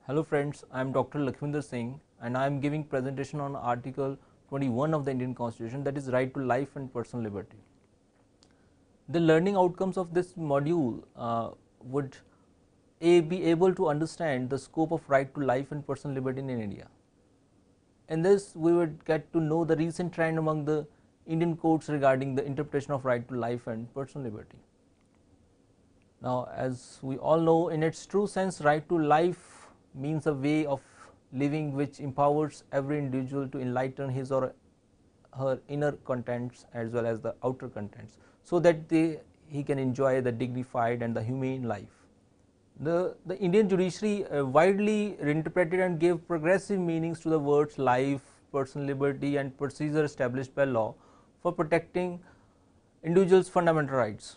Hello friends, I am Dr. Lakhvinder Singh and I am giving presentation on Article 21 of the Indian Constitution, that is right to life and personal liberty. The learning outcomes of this module would be able to understand the scope of right to life and personal liberty in India. In this we would get to know the recent trend among the Indian courts regarding the interpretation of right to life and personal liberty. Now, as we all know, in its true sense, right to life means a way of living which empowers every individual to enlighten his or her inner contents as well as the outer contents, so that he can enjoy the dignified and the humane life. The Indian judiciary widely interpreted and gave progressive meanings to the words life, personal liberty and procedure established by law for protecting individuals' fundamental rights.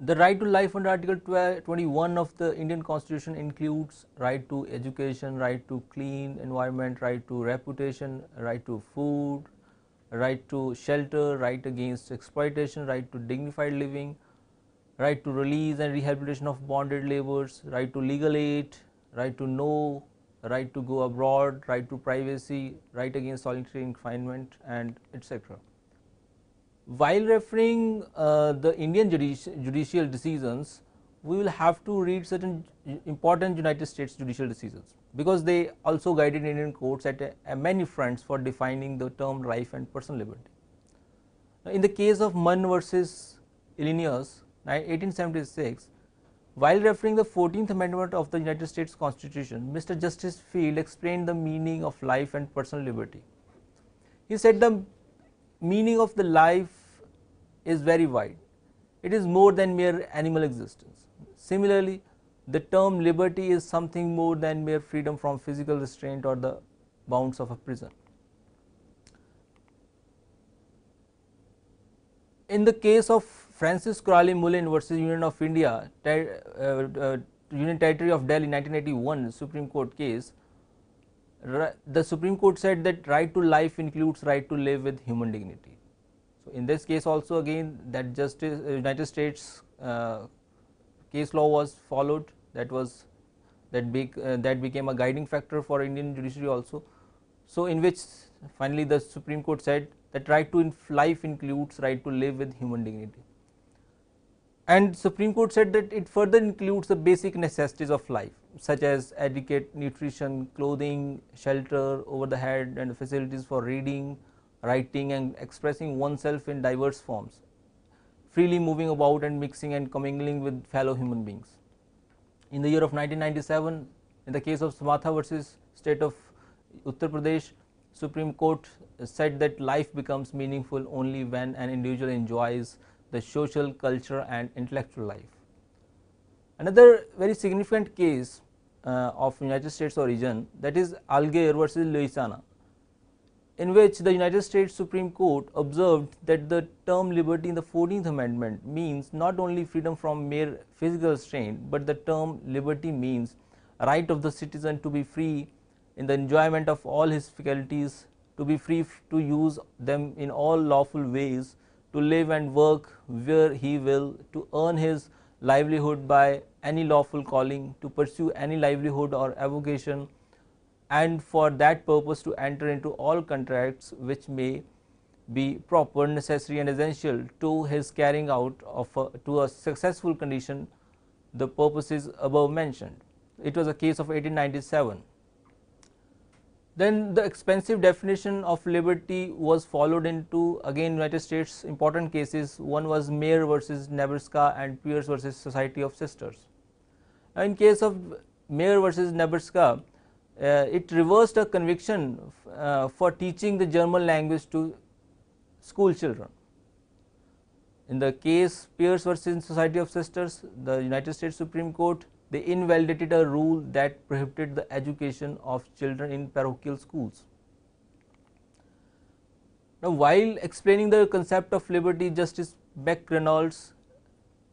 The right to life under Article 21 of the Indian Constitution includes right to education, right to clean environment, right to reputation, right to food, right to shelter, right against exploitation, right to dignified living, right to release and rehabilitation of bonded laborers, right to legal aid, right to know, right to go abroad, right to privacy, right against solitary confinement, and etc. While referring the Indian judicial decisions, we will have to read certain important United States judicial decisions, because they also guided Indian courts at many fronts for defining the term life and personal liberty. In the case of Munn versus Illinois, 1876, while referring the 14th Amendment of the United States Constitution, Mr. Justice Field explained the meaning of life and personal liberty. He said the meaning of the life is very wide. It is more than mere animal existence. Similarly, the term liberty is something more than mere freedom from physical restraint or the bounds of a prison. In the case of Francis Crawley Mullin versus Union of India, Union Territory of Delhi 1981 Supreme Court case, the Supreme Court said that right to life includes right to live with human dignity. So, in this case also again that United States case law was followed, that became a guiding factor for Indian judiciary also. So, in which finally the Supreme Court said that right to life includes right to live with human dignity, and Supreme Court said that it further includes the basic necessities of life such as adequate nutrition, clothing, shelter over the head and facilities for reading, writing and expressing oneself in diverse forms, freely moving about and mixing and commingling with fellow human beings. In the year of 1997, in the case of Samatha versus State of Uttar Pradesh, Supreme Court said that life becomes meaningful only when an individual enjoys the social, cultural and intellectual life. Another very significant case of United States origin, that is Alger versus Louisiana, in which the United States Supreme Court observed that the term liberty in the 14th Amendment means not only freedom from mere physical restraint, but the term liberty means right of the citizen to be free in the enjoyment of all his faculties, to be free to use them in all lawful ways, to live and work where he will, to earn his livelihood by any lawful calling, to pursue any livelihood or avocation, and for that purpose to enter into all contracts which may be proper, necessary and essential to his carrying out of to a successful condition the purposes above mentioned. It was a case of 1897. Then the expansive definition of liberty was followed into again United States important cases. One was Mayer versus Nebraska and Pierce versus Society of Sisters. Now, in case of Mayer versus Nebraska, it reversed a conviction for teaching the German language to school children. In the case Pierce versus Society of Sisters, the United States Supreme Court, they invalidated a rule that prohibited the education of children in parochial schools. Now, while explaining the concept of liberty, Justice Beck Reynolds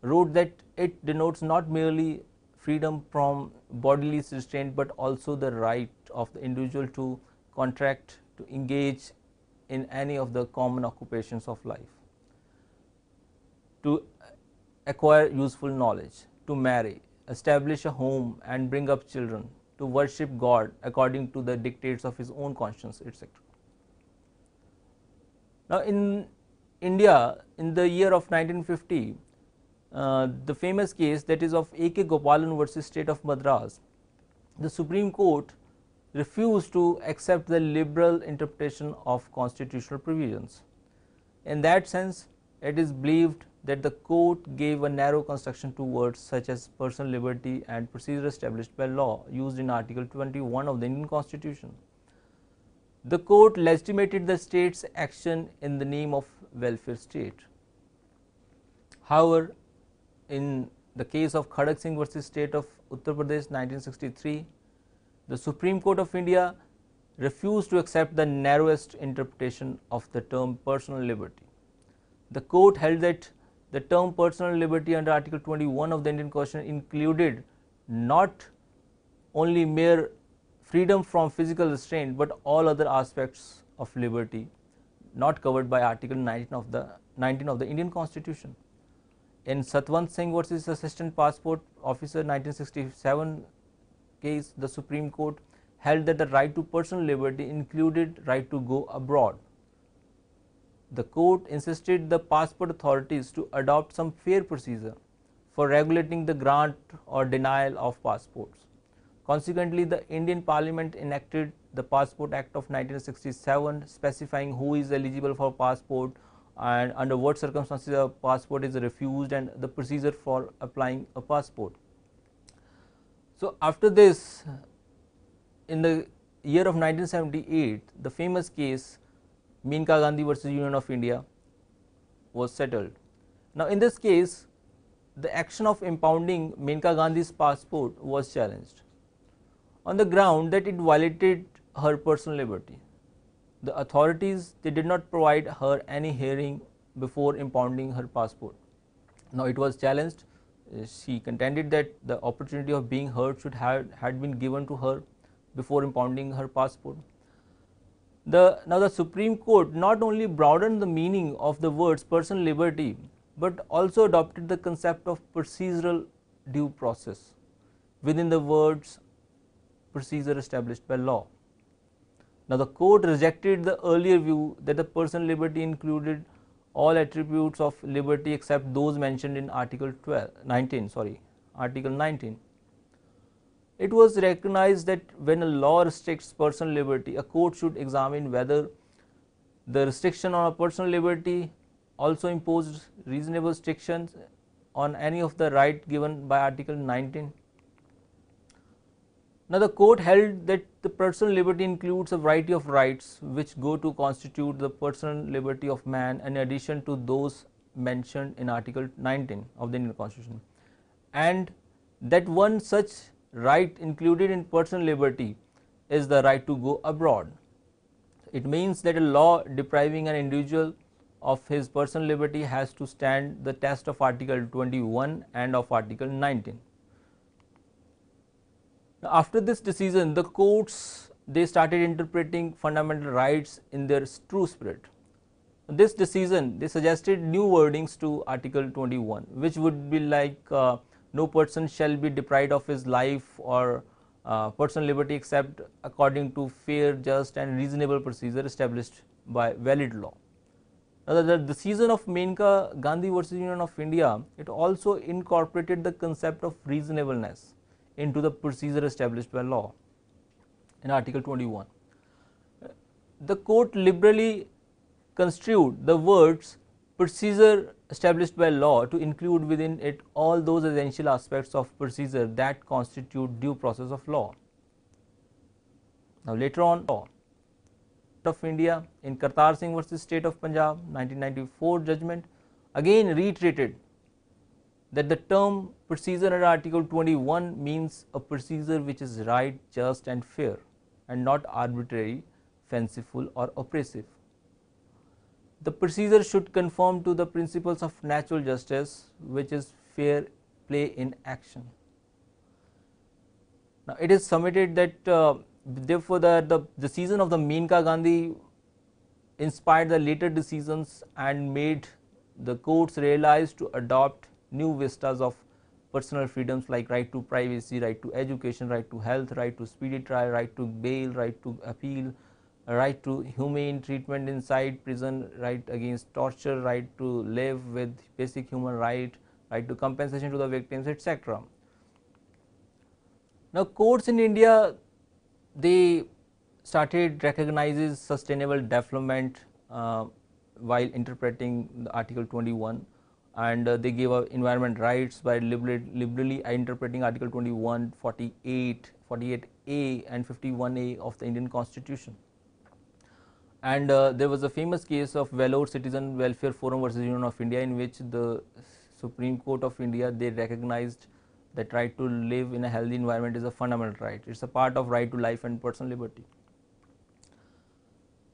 wrote that it denotes not merely freedom from bodily restraint, but also the right of the individual to contract, to engage in any of the common occupations of life, to acquire useful knowledge, to marry, establish a home and bring up children, to worship God according to the dictates of his own conscience, etc. Now, in India, in the year of 1950, the famous case, that is of A.K. Gopalan versus State of Madras, the Supreme Court refused to accept the liberal interpretation of constitutional provisions. In that sense, it is believed that the court gave a narrow construction to words such as personal liberty and procedure established by law used in Article 21 of the Indian Constitution. The court legitimated the state's action in the name of welfare state. However, in the case of Khadak Singh versus State of Uttar Pradesh 1963, the Supreme Court of India refused to accept the narrowest interpretation of the term personal liberty. The court held that the term personal liberty under Article 21 of the Indian Constitution included not only mere freedom from physical restraint, but all other aspects of liberty not covered by Article 19 of the Indian Constitution. In Satwant Singh versus Assistant Passport Officer 1967 case, the Supreme Court held that the right to personal liberty included right to go abroad. The court insisted the passport authorities to adopt some fair procedure for regulating the grant or denial of passports. Consequently, the Indian Parliament enacted the Passport Act of 1967, specifying who is eligible for passport and under what circumstances a passport is refused and the procedure for applying a passport. So, after this, in the year of 1978, the famous case Menka Gandhi versus Union of India was settled. Now, in this case, the action of impounding Menka Gandhi's passport was challenged on the ground that it violated her personal liberty. The authorities, they did not provide her any hearing before impounding her passport. Now, it was challenged. She contended that the opportunity of being heard should had been given to her before impounding her passport. Now the Supreme Court not only broadened the meaning of the words personal liberty, but also adopted the concept of procedural due process within the words procedure established by law. Now the court rejected the earlier view that the personal liberty included all attributes of liberty except those mentioned in Article 19. It was recognized that when a law restricts personal liberty, a court should examine whether the restriction on a personal liberty also imposed reasonable restrictions on any of the right given by Article 19. Now, the court held that the personal liberty includes a variety of rights which go to constitute the personal liberty of man in addition to those mentioned in Article 19 of the Indian Constitution, and that one such right included in personal liberty is the right to go abroad. It means that a law depriving an individual of his personal liberty has to stand the test of Article 21 and of Article 19. Now, after this decision, the courts, they started interpreting fundamental rights in their true spirit. This decision, they suggested new wordings to Article 21, which would be like no person shall be deprived of his life or personal liberty except according to fair, just and reasonable procedure established by valid law. Now, the decision of Menka Gandhi versus Union of India, it also incorporated the concept of reasonableness into the procedure established by law in Article 21. The court liberally construed the words procedure established by law to include within it all those essential aspects of procedure that constitute due process of law. Now, later on, law of India in Kartar Singh versus State of Punjab 1994 judgment again reiterated that the term procedure under Article 21 means a procedure which is right, just and fair and not arbitrary, fanciful or oppressive. The procedure should conform to the principles of natural justice, which is fair play in action. Now, it is submitted that therefore the decision of the Menka Gandhi inspired the later decisions and made the courts realize to adopt new vistas of personal freedoms like right to privacy, right to education, right to health, right to speedy trial, right to bail, right to appeal, right to humane treatment inside prison, right against torture, right to live with basic human right to compensation to the victims, etc. Now courts in India, they started recognizes sustainable development while interpreting the Article 21, and they gave environment rights by liberally interpreting Article 21, 48, 48A and 51A of the Indian Constitution. And there was a famous case of Vellore Citizen Welfare Forum versus Union of India, in which the Supreme Court of India, they recognized that right to live in a healthy environment is a fundamental right. It's a part of right to life and personal liberty.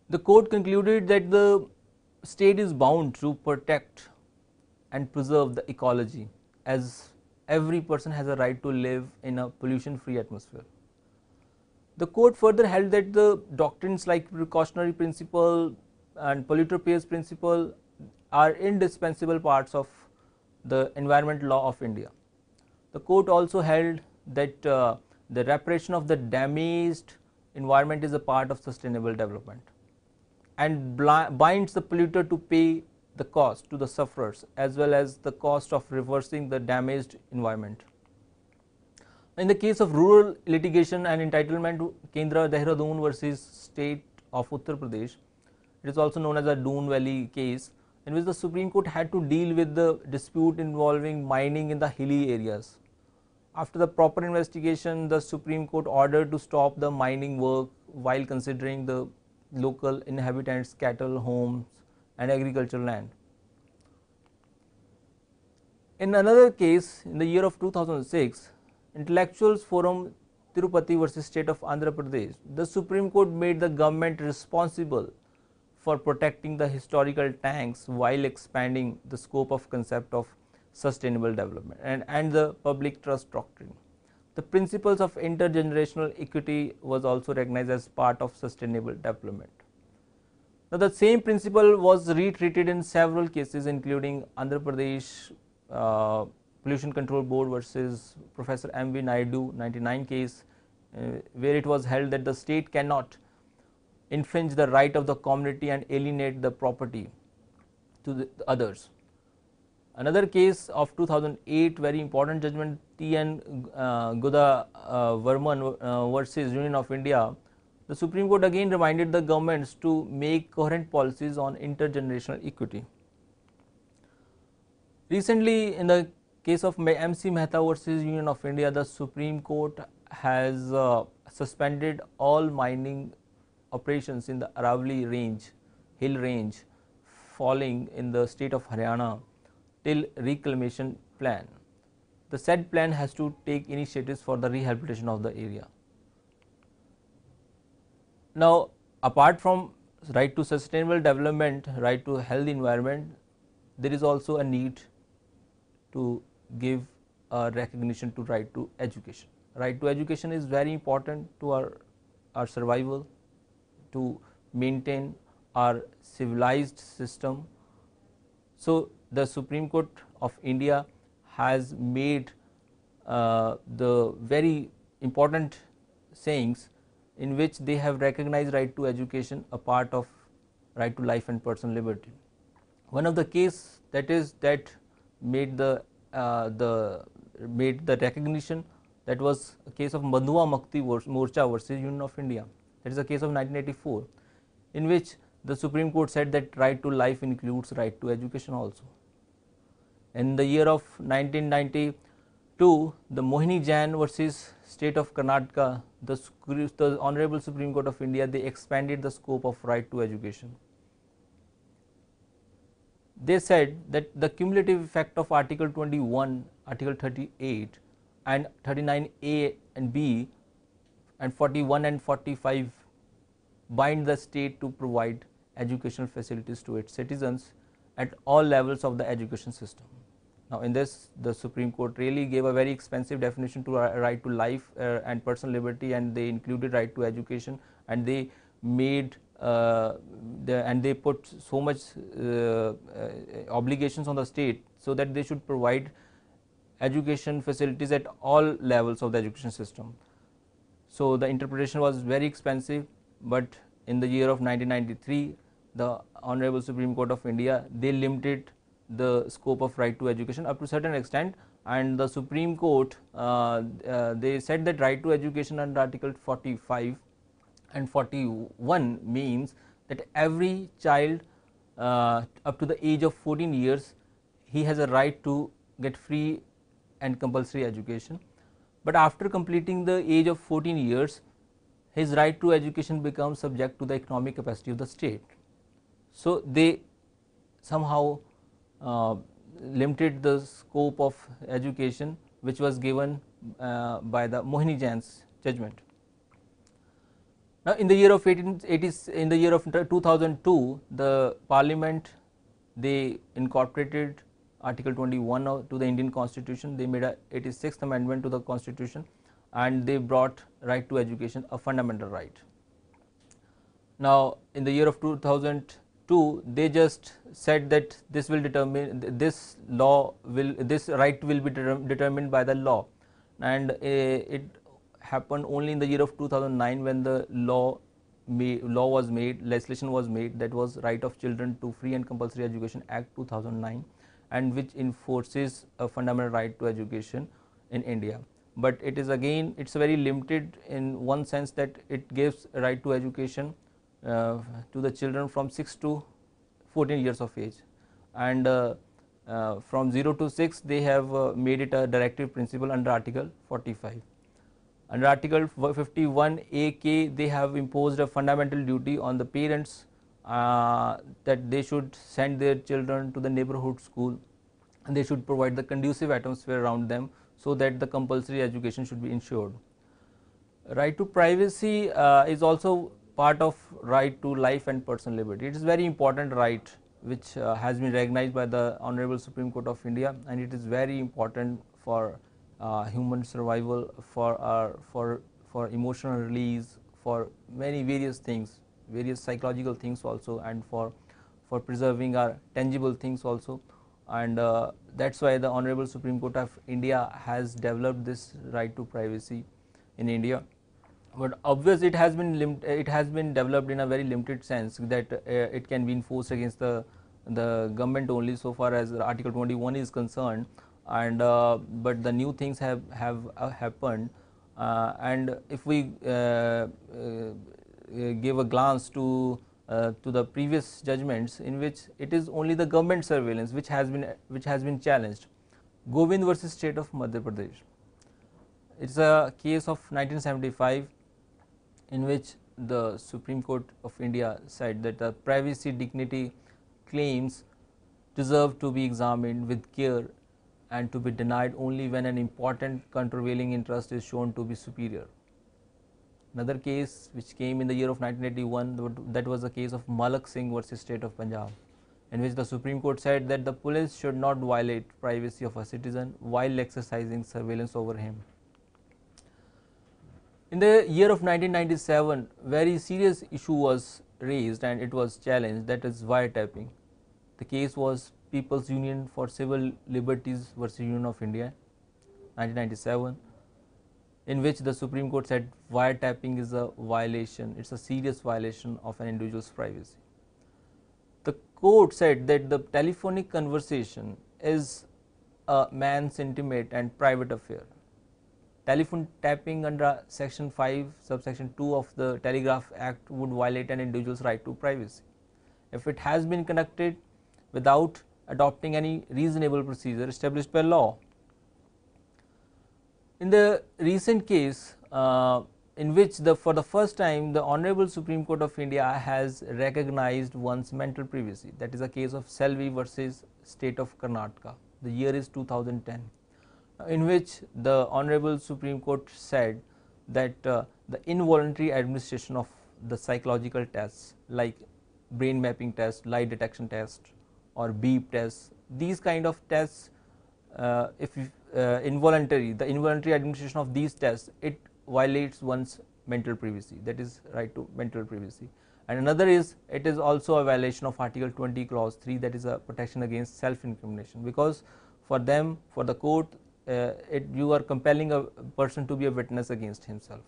The court concluded that the state is bound to protect and preserve the ecology, as every person has a right to live in a pollution free atmosphere. The court further held that the doctrines like precautionary principle and polluter pays principle are indispensable parts of the environment law of India. The court also held that the reparation of the damaged environment is a part of sustainable development, and binds the polluter to pay the cost to the sufferers as well as the cost of reversing the damaged environment. In the case of rural litigation and entitlement, Kendra Dehradun versus State of Uttar Pradesh, it is also known as the Doon Valley case, in which the Supreme Court had to deal with the dispute involving mining in the hilly areas. After the proper investigation, the Supreme Court ordered to stop the mining work while considering the local inhabitants' cattle, homes and agricultural land. In another case, in the year of 2006, Intellectuals Forum Tirupati versus State of Andhra Pradesh, the Supreme Court made the government responsible for protecting the historical tanks while expanding the scope of concept of sustainable development and the public trust doctrine. The principles of intergenerational equity was also recognized as part of sustainable development. Now, the same principle was retreated in several cases, including Andhra Pradesh Pollution Control Board versus Professor M.V. Naidu 99 case, where it was held that the state cannot infringe the right of the community and alienate the property to the others. Another case of 2008, very important judgment, T.N. Guda Varman versus Union of India, the Supreme Court again reminded the governments to make coherent policies on intergenerational equity. Recently, in the case of MC Mehta versus Union of India, the Supreme Court has suspended all mining operations in the Aravalli range, hill range, falling in the state of Haryana till reclamation plan. The said plan has to take initiatives for the rehabilitation of the area. Now, apart from right to sustainable development, right to healthy environment, there is also a need to give recognition to right to education. Right to education is very important to our survival, to maintain our civilized system. So, the Supreme Court of India has made the very important sayings in which they have recognized right to education a part of right to life and personal liberty. One of the case that made the recognition, that was a case of Madhua Mukti Morcha versus Union of India. That is a case of 1984, in which the Supreme Court said that right to life includes right to education also. In the year of 1992, the Mohini Jain versus State of Karnataka, the Honorable Supreme Court of India, they expanded the scope of right to education. They said that the cumulative effect of Article 21, Article 38 and 39A and B and 41 and 45 bind the state to provide educational facilities to its citizens at all levels of the education system. Now, in this, the Supreme Court really gave a very expensive definition to right to life and personal liberty, and they included right to education, and they made they put so much obligations on the state, so that they should provide education facilities at all levels of the education system. So the interpretation was very expensive, but in the year of 1993, the Honorable Supreme Court of India, they limited the scope of right to education up to certain extent, and the Supreme Court they said that right to education under Article 45 and 41 means that every child up to the age of 14 years, he has a right to get free and compulsory education. But after completing the age of 14 years, his right to education becomes subject to the economic capacity of the state. So they somehow limited the scope of education, which was given by the Mohini Jain's judgment. Now, in the year of 2002, the Parliament, they incorporated Article 21 to the Indian Constitution. They made a 86th amendment to the Constitution, and they brought right to education a fundamental right. Now, in the year of 2002, they just said that this will determine, this right will be determined by the law, and it happened only in the year of 2009 when the law was made, legislation was made, that was Right of Children to Free and Compulsory Education Act 2009, and which enforces a fundamental right to education in India. But it is again, it's very limited in one sense that it gives right to education to the children from 6 to 14 years of age, and from 0 to 6 they have made it a directive principle under Article 45. Under Article 51 AK, they have imposed a fundamental duty on the parents that they should send their children to the neighborhood school, and they should provide the conducive atmosphere around them so that the compulsory education should be ensured. Right to privacy is also part of right to life and personal liberty. It is very important right which has been recognized by the Honorable Supreme Court of India, and it is very important for human survival, for emotional release, for many various things, various psychological things also, and for preserving our tangible things also. And that is why the Honorable Supreme Court of India has developed this right to privacy in India. But obviously it has been developed in a very limited sense, that it can be enforced against the government only so far as Article 21 is concerned, and but the new things have happened, and if we give a glance to the previous judgments, in which it is only the government surveillance which has been challenged. Govind versus State of Madhya Pradesh. It is a case of 1975 in which the Supreme Court of India said that the privacy dignity claims deserve to be examined with care and to be denied only when an important countervailing interest is shown to be superior. Another case which came in the year of 1981, that was the case of Malak Singh versus State of Punjab, in which the Supreme Court said that the police should not violate privacy of a citizen while exercising surveillance over him. In the year of 1997, very serious issue was raised and it was challenged, that is wiretapping. The case was People's Union for Civil Liberties versus Union of India, 1997, in which the Supreme Court said wiretapping is a violation, it is a serious violation of an individual's privacy. The court said that the telephonic conversation is a man's intimate and private affair. Telephone tapping under section 5 subsection 2 of the Telegraph Act would violate an individual's right to privacy if it has been conducted without adopting any reasonable procedure established by law. In the recent case in which for the first time the Honorable Supreme Court of India has recognized one's mental privacy, that is a case of Selvi versus State of Karnataka, the year is 2010. In which the Honorable Supreme Court said that the involuntary administration of the psychological tests like brain mapping test, lie detection test or beep test, these kind of tests, if the involuntary administration of these tests, it violates one's mental privacy, that is right to mental privacy. And another is, it is also a violation of Article 20 clause 3, that is a protection against self incrimination, because for them, for the court, you are compelling a person to be a witness against himself.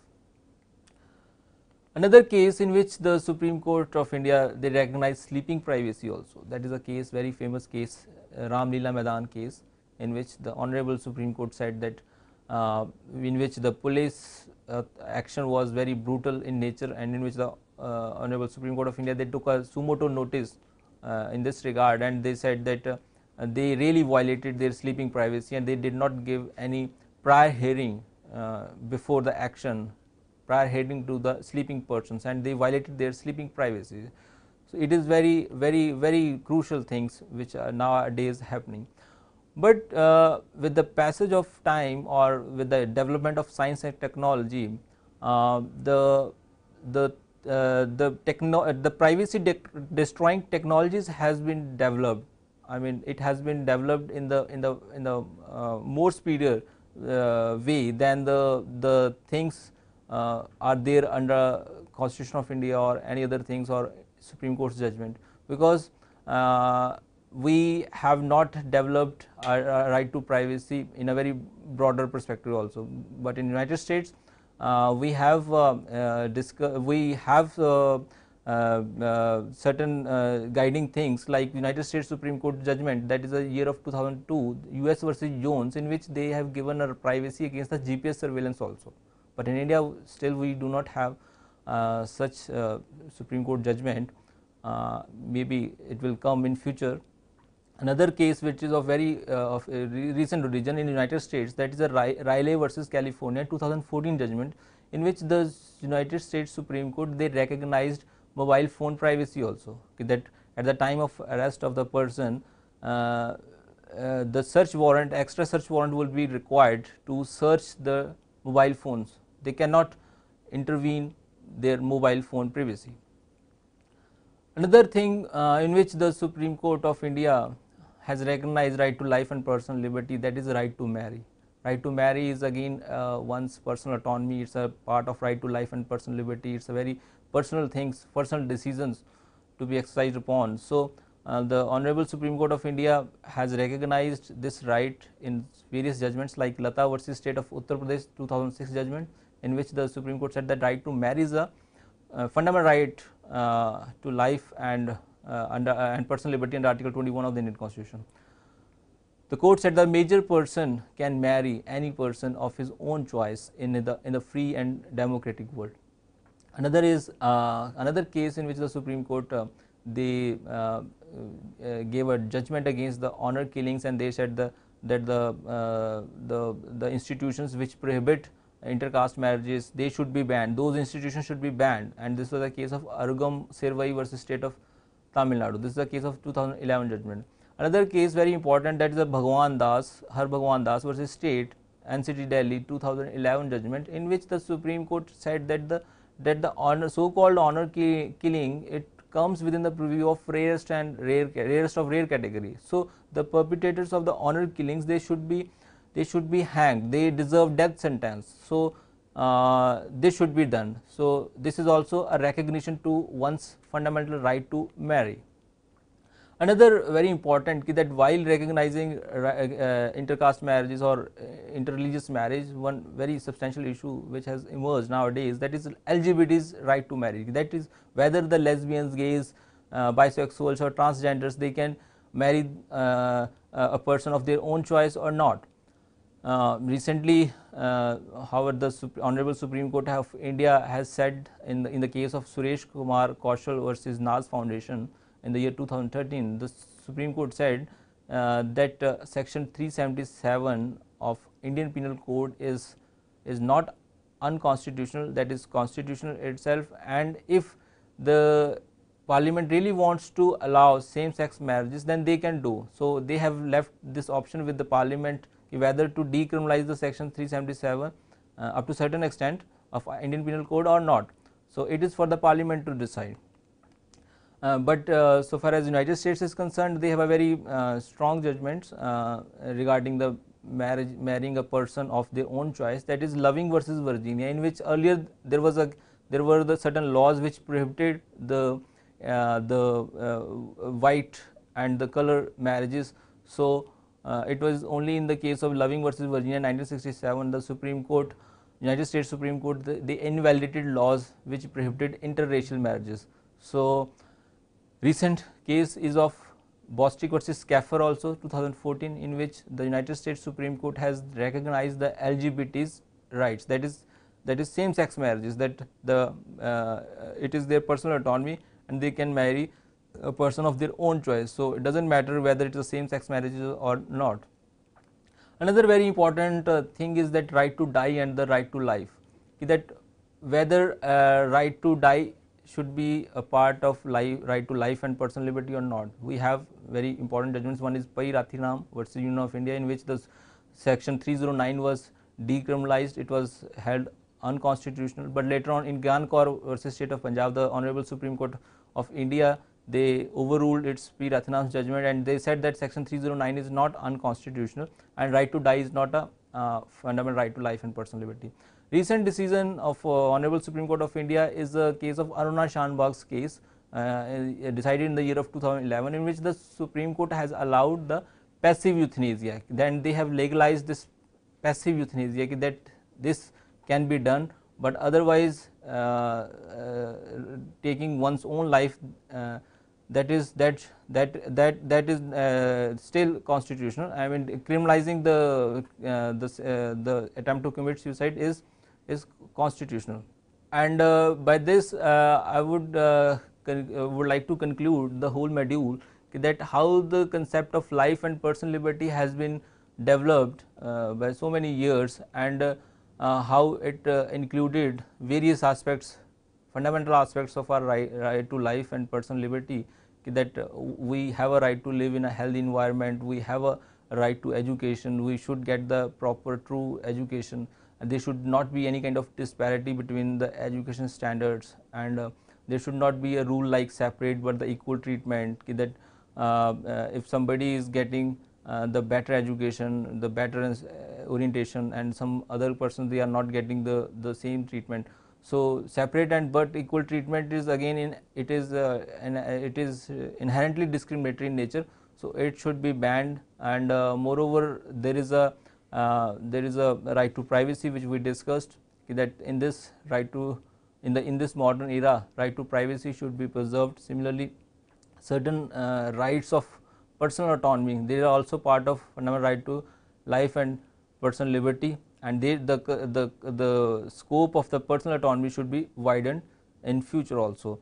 Another case in which the Supreme Court of India, they recognize sleeping privacy also, that is a case, very famous case, Ram Leela Maidan case, in which the Honorable Supreme Court said that in which the police action was very brutal in nature, and in which the Honorable Supreme Court of India, they took a suo motu notice in this regard, and they said that they really violated their sleeping privacy, and they did not give any prior hearing before the action, prior hearing to the sleeping persons, and they violated their sleeping privacy. So, it is very crucial things which are nowadays happening. But with the passage of time, or with the development of science and technology, the privacy destroying technologies has been developed. I mean, it has been developed in the more speedier way than the things are there under Constitution of India or any other things or Supreme Court's judgment, because we have not developed a right to privacy in a very broader perspective also. But in United States, we have certain guiding things, like United States Supreme Court judgment, that is the year of 2002, US versus Jones, in which they have given a privacy against the GPS surveillance also. But in India, still we do not have such Supreme Court judgment. Maybe it will come in future. Another case which is of very recent origin in United States, that is a Riley versus California 2014 judgment, in which the United States Supreme Court, they recognized mobile phone privacy also, that at the time of arrest of the person, the search warrant, extra search warrant will be required to search the mobile phones. They cannot intervene their mobile phone privacy. Another thing in which the Supreme Court of India has recognized right to life and personal liberty, that is the right to marry. Right to marry is again one's personal autonomy, it is a part of right to life and personal liberty, it is a very personal things, personal decisions to be exercised upon. So, the Honorable Supreme Court of India has recognized this right in various judgments, like Lata versus State of Uttar Pradesh 2006 judgment, in which the Supreme Court said that right to marry is a fundamental right to life and personal liberty under Article 21 of the Indian Constitution. The court said the major person can marry any person of his own choice in the free and democratic world. Another is another case in which the Supreme Court they gave a judgment against the honor killings, and they said that the institutions which prohibit intercaste marriages, they should be banned, those institutions should be banned, and this was the case of Arugam Servai versus State of Tamil Nadu. This is the case of 2011 judgment. Another case very important, that is the Bhagwan Das, Har Bhagwan Das versus State NCT Delhi 2011 judgment, in which the Supreme Court said that the honor, so called honor killing, it comes within the purview of rarest of rare category. So, the perpetrators of the honor killings, they should be hanged, they deserve death sentence. So, this should be done. So, this is also a recognition to one's fundamental right to marry. Another very important that while recognizing intercaste marriages or interreligious marriage, one very substantial issue which has emerged nowadays, that is LGBT's right to marry, that is whether the lesbians, gays, bisexuals or transgenders, they can marry a person of their own choice or not. Recently, however, the Honorable Supreme Court of India has said in the case of Suresh Kumar Kaushal versus Naz Foundation in the year 2013, the Supreme Court said that section 377 of Indian Penal Code is not unconstitutional, that is constitutional itself, and if the Parliament really wants to allow same sex marriages, then they can do. So, they have left this option with the Parliament whether to decriminalize the section 377 up to certain extent of Indian Penal Code or not. So, it is for the Parliament to decide. But so far as United States is concerned, they have a very strong judgments regarding the marrying a person of their own choice, that is Loving versus Virginia, in which earlier there were the certain laws which prohibited the white and the color marriages. So, it was only in the case of Loving versus Virginia 1967, the Supreme Court, United States Supreme Court, they invalidated laws which prohibited interracial marriages. So recent case is of Bostic versus Skaffer also 2014, in which the United States Supreme Court has recognized the LGBT's rights, that is same sex marriages, that it is their personal autonomy and they can marry a person of their own choice. So it does not matter whether it is a same sex marriage or not. Another very important thing is that right to die and the right to life, that whether right to die should be a part of right to life and personal liberty or not. We have very important judgments. One is Pai Rathinam versus Union of India, in which the section 309 was decriminalized. It was held unconstitutional, but later on in Gyan Kaur versus State of Punjab, the Honorable Supreme Court of India, they overruled its P. Rathinam's judgment, and they said that section 309 is not unconstitutional and right to die is not a fundamental right to life and personal liberty. Recent decision of Honorable Supreme Court of India is the case of Aruna Shanbag's case, decided in the year of 2011, in which the Supreme Court has allowed the passive euthanasia. Then they have legalized this passive euthanasia, that this can be done, but otherwise taking one's own life, that is still constitutional. I mean, criminalizing the attempt to commit suicide is constitutional. And by this I would like to conclude the whole module, that how the concept of life and personal liberty has been developed by so many years, and how it included various aspects, fundamental aspects of our right to life and personal liberty, that we have a right to live in a healthy environment, we have a right to education, we should get the proper true education, and there should not be any kind of disparity between the education standards, and there should not be a rule like separate but the equal treatment, that if somebody is getting the better education, the better orientation, and some other person they are not getting the same treatment. So separate and but equal treatment is again it is inherently discriminatory in nature, so it should be banned. And moreover, there is a right to privacy, which we discussed, that in this right to in this modern era, right to privacy should be preserved. Similarly, certain rights of personal autonomy, they are also part of fundamental right to life and personal liberty, and the scope of the personal autonomy should be widened in future also.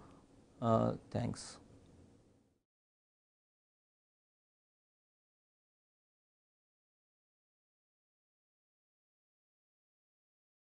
Thanks.